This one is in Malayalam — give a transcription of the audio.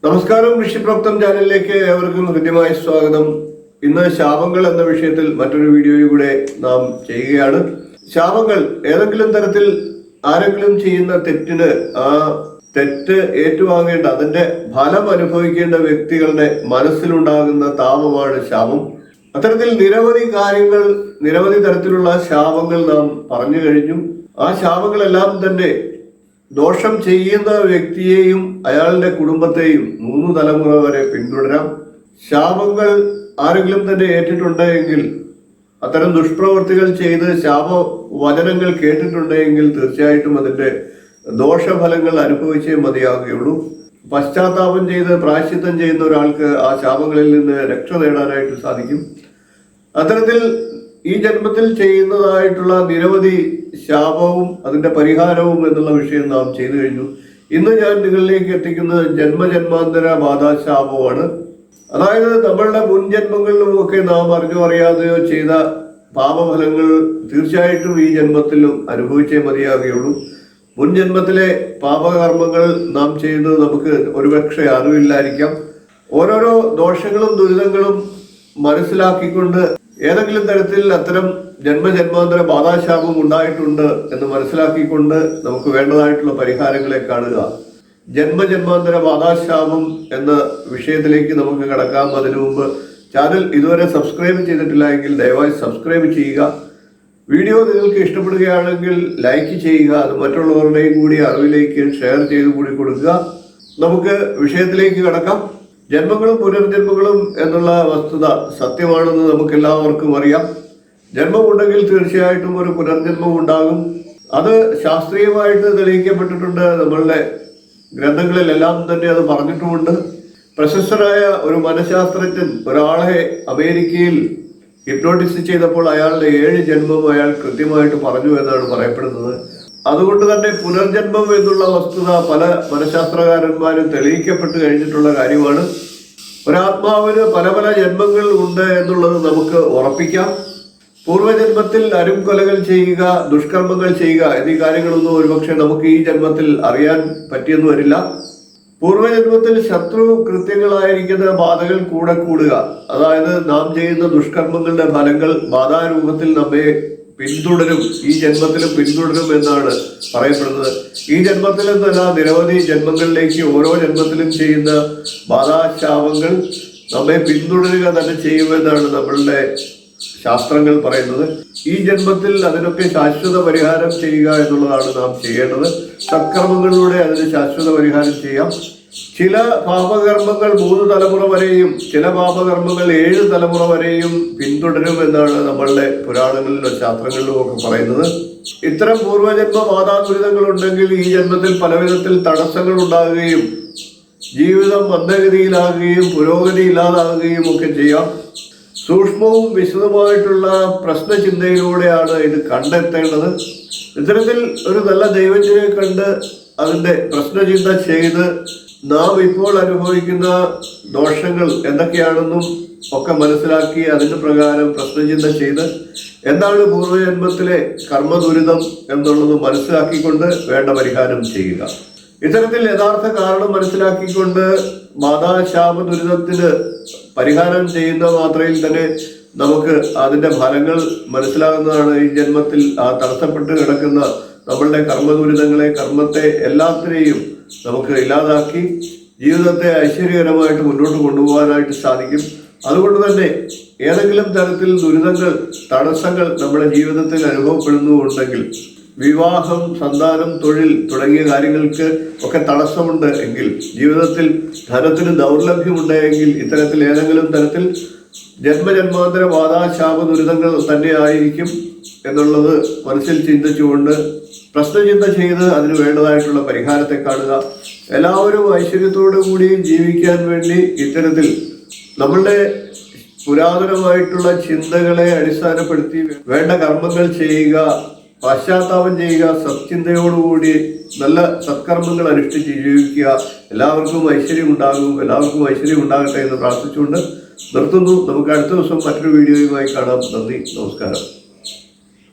നമസ്കാരം, ഋഷിപ്രോക്തം ചാനലിലേക്ക് ഏവർക്കും ഹൃദ്യമായ സ്വാഗതം. ഇന്ന് ശാപങ്ങൾ എന്ന വിഷയത്തിൽ മറ്റൊരു വീഡിയോയിലൂടെ നാം ചെയ്യുകയാണ്. ശാപങ്ങൾ ഏതെങ്കിലും തരത്തിൽ ആരെങ്കിലും ചെയ്യുന്ന തെറ്റിന് ആ തെറ്റ് ഏറ്റുവാങ്ങേണ്ട, അതിന്റെ ഫലം അനുഭവിക്കേണ്ട വ്യക്തികളുടെ മനസ്സിലുണ്ടാകുന്ന താപമാണ് ശാപം. അത്തരത്തിൽ നിരവധി കാര്യങ്ങൾ, നിരവധി തരത്തിലുള്ള ശാപങ്ങൾ നാം പറഞ്ഞു കഴിഞ്ഞു. ആ ശാപങ്ങളെല്ലാം തന്നെ ദോഷം ചെയ്യുന്ന വ്യക്തിയെയും അയാളുടെ കുടുംബത്തെയും 3 തലമുറ വരെ പിന്തുടരാം. ശാപങ്ങൾ ആരെങ്കിലും തന്നെ ഏറ്റിട്ടുണ്ടെങ്കിൽ, അത്തരം ദുഷ്പ്രവൃത്തികൾ ചെയ്ത് ശാപവചനങ്ങൾ കേട്ടിട്ടുണ്ടെങ്കിൽ തീർച്ചയായിട്ടും അതിന്റെ ദോഷഫലങ്ങൾ അനുഭവിച്ചേ മതിയാകുകയുള്ളൂ. പശ്ചാത്താപം ചെയ്ത് പ്രായശ്ചിത്തം ചെയ്യുന്ന ഒരാൾക്ക് ആ ശാപങ്ങളിൽ നിന്ന് രക്ഷ നേടാനായിട്ട് സാധിക്കും. അത്തരത്തിൽ ഈ ജന്മത്തിൽ ചെയ്യുന്നതായിട്ടുള്ള നിരവധി ശാപവും അതിന്റെ പരിഹാരവും എന്നുള്ള വിഷയം നാം ചെയ്തു കഴിഞ്ഞു. ഇന്ന് ഞാൻ നിങ്ങളിലേക്ക് എത്തിക്കുന്നത് ജന്മജന്മാന്തര ബാധാശാപമാണ്. അതായത് നമ്മളുടെ മുൻ ജന്മങ്ങളിലുമൊക്കെ നാം അറിഞ്ഞോ അറിയാതെയോ ചെയ്ത പാപഫലങ്ങൾ തീർച്ചയായിട്ടും ഈ ജന്മത്തിലും അനുഭവിച്ചേ മതിയാകുകയുള്ളൂ. മുൻ ജന്മത്തിലെ പാപകർമ്മങ്ങൾ നാം ചെയ്യുന്നത് നമുക്ക് ഒരുപക്ഷെ അറിവില്ലായിരിക്കാം. ഓരോരോ ദോഷങ്ങളും ദുരിതങ്ങളും മനസ്സിലാക്കിക്കൊണ്ട് ഏതെങ്കിലും തരത്തിൽ അത്തരം ജന്മജന്മാന്തര ബാധാശാപം ഉണ്ടായിട്ടുണ്ട് എന്ന് മനസ്സിലാക്കിക്കൊണ്ട് നമുക്ക് വേണ്ടതായിട്ടുള്ള പരിഹാരങ്ങളെ കാണുക. ജന്മജന്മാന്തര ബാധാശാപം എന്ന വിഷയത്തിലേക്ക് നമുക്ക് കടക്കാം. അതിനു മുമ്പ് ചാനൽ ഇതുവരെ സബ്സ്ക്രൈബ് ചെയ്തിട്ടില്ല എങ്കിൽ ദയവായി സബ്സ്ക്രൈബ് ചെയ്യുക. വീഡിയോ നിങ്ങൾക്ക് ഇഷ്ടപ്പെടുകയാണെങ്കിൽ ലൈക്ക് ചെയ്യുക. അത് മറ്റുള്ളവരുടെയും കൂടി അറിവിലേക്ക് ഷെയർ ചെയ്ത് കൂടി കൊടുക്കുക. നമുക്ക് വിഷയത്തിലേക്ക് കടക്കാം. ജന്മങ്ങളും പുനർജന്മങ്ങളും എന്നുള്ള വസ്തുത സത്യമാണെന്ന് നമുക്ക് എല്ലാവർക്കും അറിയാം. ജന്മമുണ്ടെങ്കിൽ തീർച്ചയായിട്ടും ഒരു പുനർജന്മം ഉണ്ടാകും. അത് ശാസ്ത്രീയമായിട്ട് തെളിയിക്കപ്പെട്ടിട്ടുണ്ട്. നമ്മളുടെ ഗ്രന്ഥങ്ങളിലെല്ലാം തന്നെ അത് പറഞ്ഞിട്ടുമുണ്ട്. പ്രശസ്തനായ ഒരു മനഃശാസ്ത്രജ്ഞൻ ഒരാളെ അമേരിക്കയിൽ ഹിപ്നോട്ടിസ് ചെയ്തപ്പോൾ അയാളുടെ 7 ജന്മം അയാൾ കൃത്യമായിട്ട് പറഞ്ഞു എന്നാണ് പറയപ്പെടുന്നത്. അതുകൊണ്ട് തന്നെ പുനർജന്മം എന്നുള്ള വസ്തുത പല മനഃശാസ്ത്രകാരന്മാരും തെളിയിക്കപ്പെട്ട് കഴിഞ്ഞിട്ടുള്ള കാര്യമാണ്. ഒരാത്മാവിന് പല പല ജന്മങ്ങൾ ഉണ്ട് എന്നുള്ളത് നമുക്ക് ഉറപ്പിക്കാം. പൂർവ്വജന്മത്തിൽ അരുംകൊലകൾ ചെയ്യുക, ദുഷ്കർമ്മങ്ങൾ ചെയ്യുക എന്നീ കാര്യങ്ങളൊന്നും ഒരുപക്ഷെ നമുക്ക് ഈ ജന്മത്തിൽ അറിയാൻ പറ്റിയെന്ന് വരില്ല. പൂർവ്വജന്മത്തിൽ ശത്രു കൃത്യങ്ങളായിരിക്കുന്ന ബാധകൾ കൂടെ കൂടുക, അതായത് നാം ചെയ്യുന്ന ദുഷ്കർമ്മങ്ങളുടെ ഫലങ്ങൾ ബാധാരൂപത്തിൽ നമ്മെ പിന്തുടരും, ഈ ജന്മത്തിലും പിന്തുടരും എന്നാണ് പറയപ്പെടുന്നത്. ഈ ജന്മത്തിലെന്നല്ല, നിരവധി ജന്മങ്ങളിലേക്ക് ഓരോ ജന്മത്തിലും ചെയ്യുന്ന ബാധാശാപങ്ങൾ നമ്മെ പിന്തുടരുക തന്നെ ചെയ്യുമെന്നാണ് നമ്മളുടെ ശാസ്ത്രങ്ങൾ പറയുന്നത്. ഈ ജന്മത്തിൽ അതിനൊക്കെ ശാശ്വത പരിഹാരം ചെയ്യുക എന്നുള്ളതാണ് നാം ചെയ്യേണ്ടത്. സത്കർമ്മങ്ങളിലൂടെ അതിന് ശാശ്വത പരിഹാരം ചെയ്യാം. ചില പാപകർമ്മങ്ങൾ 3 തലമുറ വരെയും ചില പാപകർമ്മങ്ങൾ 7 തലമുറ വരെയും പിന്തുടരും എന്നാണ് നമ്മളുടെ പുരാണങ്ങളിലും ശാസ്ത്രങ്ങളിലും ഒക്കെ പറയുന്നത്. ഇത്തരം പൂർവ്വജന്മ ബാധാദുരിതങ്ങൾ ഉണ്ടെങ്കിൽ ഈ ജന്മത്തിൽ പലവിധത്തിൽ തടസ്സങ്ങൾ ഉണ്ടാകുകയും ജീവിതം മന്ദഗതിയിലാകുകയും പുരോഗതി ഇല്ലാതാകുകയും ഒക്കെ ചെയ്യാം. സൂക്ഷ്മവും വിശദമായിട്ടുള്ള പ്രശ്നചിന്തയിലൂടെയാണ് ഇത് കണ്ടെത്തേണ്ടത്. ഇത്തരത്തിൽ ഒരു നല്ല ദൈവജ്ഞനെ കണ്ട് അതിന്റെ പ്രശ്നചിന്ത ചെയ്ത് നാം ഇപ്പോൾ അനുഭവിക്കുന്ന ദോഷങ്ങൾ എന്തൊക്കെയാണെന്നും ഒക്കെ മനസ്സിലാക്കി അതിന്റെ പ്രകാരം പ്രശ്നചിന്ത ചെയ്ത് എന്താണ് പൂർവ്വജന്മത്തിലെ കർമ്മദുരിതം എന്നുള്ളത് മനസ്സിലാക്കിക്കൊണ്ട് വേണ്ട പരിഹാരം ചെയ്യുക. ഇത്തരത്തിൽ യഥാർത്ഥ കാരണം മനസ്സിലാക്കിക്കൊണ്ട് ബാധാശാപ ദുരിതത്തിന് പരിഹാരം ചെയ്യുന്ന മാത്രയിൽ തന്നെ നമുക്ക് അതിന്റെ ഫലങ്ങൾ മനസ്സിലാകുന്നതാണ്. ഈ ജന്മത്തിൽ ആ തടസ്സപ്പെട്ട് കിടക്കുന്ന നമ്മളുടെ കർമ്മദുരിതങ്ങളെ, കർമ്മത്തെ എല്ലാത്തിനെയും നമുക്ക് ഇല്ലാതാക്കി ജീവിതത്തെ ഐശ്വര്യകരമായിട്ട് മുന്നോട്ട് കൊണ്ടുപോകാനായിട്ട് സാധിക്കും. അതുകൊണ്ട് തന്നെ ഏതെങ്കിലും തരത്തിൽ ദുരിതങ്ങൾ, തടസ്സങ്ങൾ നമ്മുടെ ജീവിതത്തിൽ അനുഭവപ്പെടുന്നുണ്ടെങ്കിൽ, വിവാഹം, സന്താനം, തൊഴിൽ തുടങ്ങിയ കാര്യങ്ങൾക്ക് ഒക്കെ തടസ്സമുണ്ട് എങ്കിൽ, ജീവിതത്തിൽ ധനത്തിന് ദൗർലഭ്യമുണ്ടെങ്കിൽ, ഇത്തരത്തിൽ ഏതെങ്കിലും തരത്തിൽ ജന്മജന്മാന്തര ബാധാശാപ ദുരിതങ്ങൾ തന്നെ ആയിരിക്കും എന്നുള്ളത് മനസ്സിൽ ചിന്തിച്ചുകൊണ്ട് പ്രശ്നചിന്ത ചെയ്ത് അതിന് വേണ്ടതായിട്ടുള്ള പരിഹാരത്തെ കാണുക. എല്ലാവരും ഐശ്വര്യത്തോടു കൂടി ജീവിക്കാൻ വേണ്ടി ഇത്തരത്തിൽ നമ്മളുടെ പുരാതനമായിട്ടുള്ള ചിന്തകളെ അടിസ്ഥാനപ്പെടുത്തി വേണ്ട കർമ്മങ്ങൾ ചെയ്യുക, പശ്ചാത്താപം ചെയ്യുക, സത്ചിന്തയോടുകൂടി നല്ല സത്കർമ്മങ്ങൾ അനുഷ്ഠിച്ച് ജീവിക്കുക. എല്ലാവർക്കും ഐശ്വര്യം ഉണ്ടാകും. എല്ലാവർക്കും ഐശ്വര്യം ഉണ്ടാകട്ടെ എന്ന് പ്രാർത്ഥിച്ചുകൊണ്ട് നിർത്തുന്നു. നമുക്ക് അടുത്ത ദിവസം മറ്റൊരു വീഡിയോയുമായി കാണാം. നന്ദി, നമസ്കാരം.